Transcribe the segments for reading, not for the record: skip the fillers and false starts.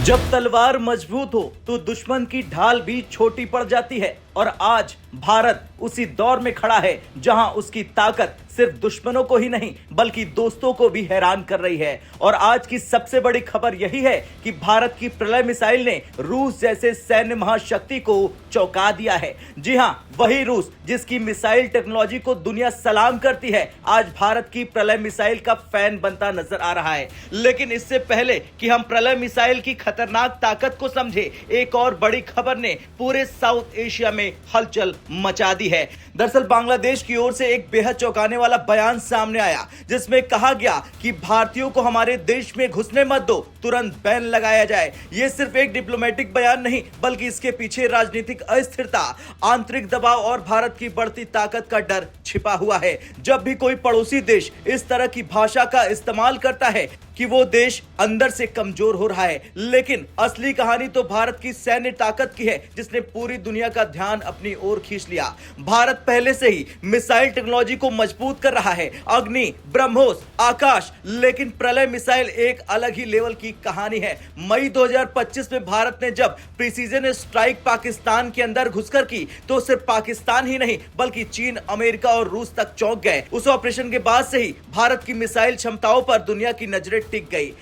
जब तलवार मजबूत हो तो दुश्मन की ढाल भी छोटी पड़ जाती है और आज भारत उसी दौर में खड़ा है जहां उसकी ताकत सिर्फ दुश्मनों को ही नहीं बल्कि दोस्तों को भी हैरान कर रही है। और आज की सबसे बड़ी खबर यही है कि भारत की प्रलय मिसाइल ने रूस जैसे सैन्य महाशक्ति को चौंका दिया है। जी हां, वही रूस जिसकी मिसाइल टेक्नोलॉजी को दुनिया सलाम करती है आज भारत की प्रलय मिसाइल का फैन बनता नजर आ रहा है। लेकिन इससे पहले कि हम प्रलय मिसाइल की खतरनाक ताकत को समझे, एक और बड़ी खबर ने पूरे साउथ एशिया में हलचल मचा दी है। दरअसल बांग्लादेश की ओर से एक बेहद चौंकाने वाला बयान सामने आया जिसमें कहा गया कि भारतीयों को हमारे देश में घुसने मत दो, तुरंत बैन लगाया जाए। यह सिर्फ एक डिप्लोमेटिक बयान नहीं बल्कि इसके पीछे राजनीतिक अस्थिरता, आंतरिक दबाव और भारत की बढ़ती ताकत का डर छिपा हुआ है। जब भी कोई पड़ोसी देश इस तरह की भाषा का इस्तेमाल करता है कि वो देश अंदर से कमजोर हो रहा है, लेकिन असली कहानी तो भारत की सैन्य ताकत की है जिसने पूरी दुनिया का ध्यान अपनी ओर खींच लिया। भारत पहले से ही मिसाइल टेक्नोलॉजी को मजबूत कर रहा है, अग्नि, ब्रह्मोस, आकाश, लेकिन प्रलय मिसाइल एक अलग ही लेवल की कहानी है। मई 2025 में भारत ने जब प्रिसीजन स्ट्राइक पाकिस्तान के अंदर घुसकर की तो सिर्फ पाकिस्तान ही नहीं बल्कि चीन, अमेरिका और रूस तक चौंक गए। उस ऑपरेशन के बाद से ही भारत की मिसाइल क्षमताओं पर दुनिया की नजरें टिक गई।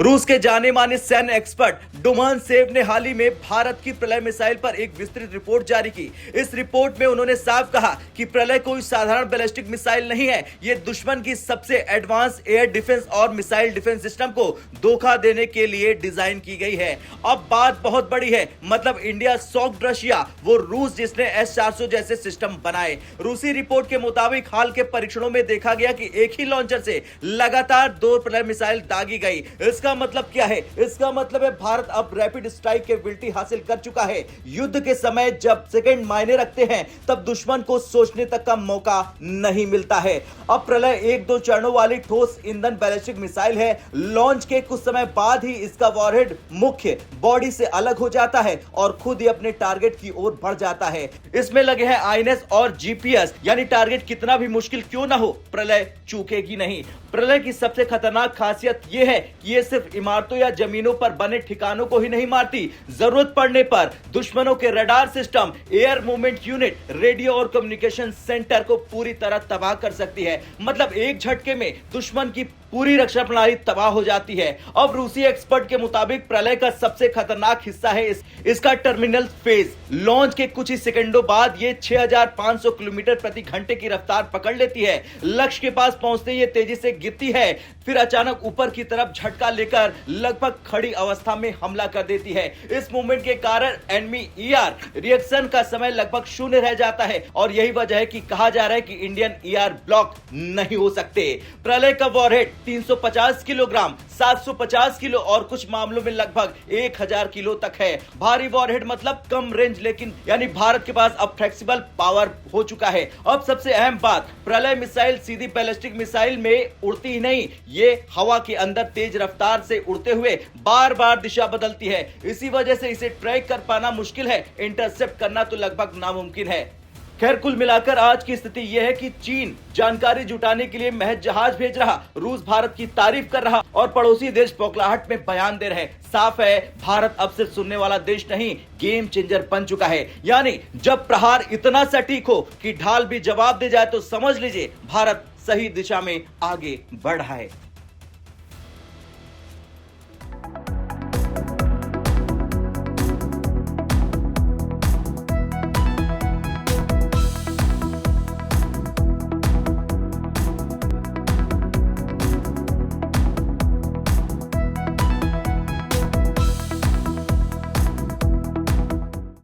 रूस के जाने माने सैन्य एक्सपर्ट डोमान सेव ने हाल ही में भारत की प्रलय मिसाइल पर एक विस्तृत रिपोर्ट जारी की। इस रिपोर्ट में उन्होंने साफ कहा कि प्रलय कोई साधारण बैलिस्टिक मिसाइल नहीं है, यह दुश्मन की सबसे एडवांस एयर डिफेंस और मिसाइल डिफेंस सिस्टम को धोखा देने के लिए डिजाइन की गई है। अब बात बहुत बड़ी है, मतलब इंडिया सॉफ्ट रशिया, वो रूस जिसने S-400 जैसे सिस्टम बनाए। रूसी रिपोर्ट के मुताबिक हाल के परीक्षणों में देखा गया कि एक ही लॉन्चर से लगातार 2 प्रलय मिसाइल दागी गई। इसका मतलब क्या है? इसका मतलब है भारत अब रैपिड स्ट्राइक कैपेबिलिटी हासिल कर चुका है। युद्ध के समय जब सेकंड मायने रखते हैं तब दुश्मन को सोचने तक का मौका नहीं मिलता है। अब प्रलय 1-2 चरणों वाली ठोस ईंधन बैलिस्टिक मिसाइल है। लॉन्च के कुछ समय बाद ही इसका वॉरहेड मुख्य बॉडी से अलग हो जाता है और खुद ही अपने टारगेट की ओर बढ़ जाता है। इसमें लगे हैं INS और GPS, यानी टारगेट कितना भी मुश्किल क्यों ना हो, प्रलय चूकेगी नहीं। प्रलय की सबसे खतरनाक खासियत यह है कि यह सिर्फ इमारतों या जमीनों पर बने ठिकानों को ही नहीं मारती, जरूरत पड़ने पर दुश्मनों के radar system, air movement unit, radio और कम्युनिकेशन सेंटर को पूरी तरह तबाह कर सकती है। मतलब एक झटके में दुश्मन की पूरी रक्षा प्रणाली तबाह हो जाती है। अब रूसी एक्सपर्ट के मुताबिक प्रलय का सबसे खतरनाक हिस्सा है इसका टर्मिनल फेज। लॉन्च के कुछ ही सेकंडों बाद ये 6500 किलोमीटर प्रति घंटे की रफ्तार पकड़ लेती है। लक्ष्य के पास पहुंचते ही ये तेजी से गिरती है, फिर अचानक ऊपर की तरफ झटका लेकर लगभग खड़ी अवस्था में हमला कर देती है। इस मूवमेंट के कारण एनिमी ER रिएक्शन का समय लगभग 0 रह जाता है और यही वजह है कि कहा जा रहा है कि इंडियन ER ब्लॉक नहीं हो सकते। प्रलय का वॉरहेड 350 किलोग्राम, 750 किलो और कुछ मामलों में लगभग 1000 किलो तक है। भारी वॉरहेड मतलब कम रेंज, लेकिन यानी भारत के पास अब फ्लेक्सिबल पावर हो चुका है। अब सबसे अहम बात, प्रलय मिसाइल सीधी बैलिस्टिक मिसाइल में उड़ती ही नहीं, ये हवा के अंदर तेज रफ्तार से उड़ते हुए बार बार दिशा बदलती है। इसी वजह से इसे ट्रैक कर पाना मुश्किल है, इंटरसेप्ट करना तो लगभग नामुमकिन है। खैर, कुल मिलाकर आज की स्थिति यह है कि चीन जानकारी जुटाने के लिए महज जहाज भेज रहा, रूस भारत की तारीफ कर रहा और पड़ोसी देश बौखलाहट में बयान दे रहे। साफ है, भारत अब सिर्फ सुनने वाला देश नहीं, गेम चेंजर बन चुका है। यानी जब प्रहार इतना सटीक हो कि ढाल भी जवाब दे जाए तो समझ लीजिए भारत सही दिशा में आगे बढ़ रहा है।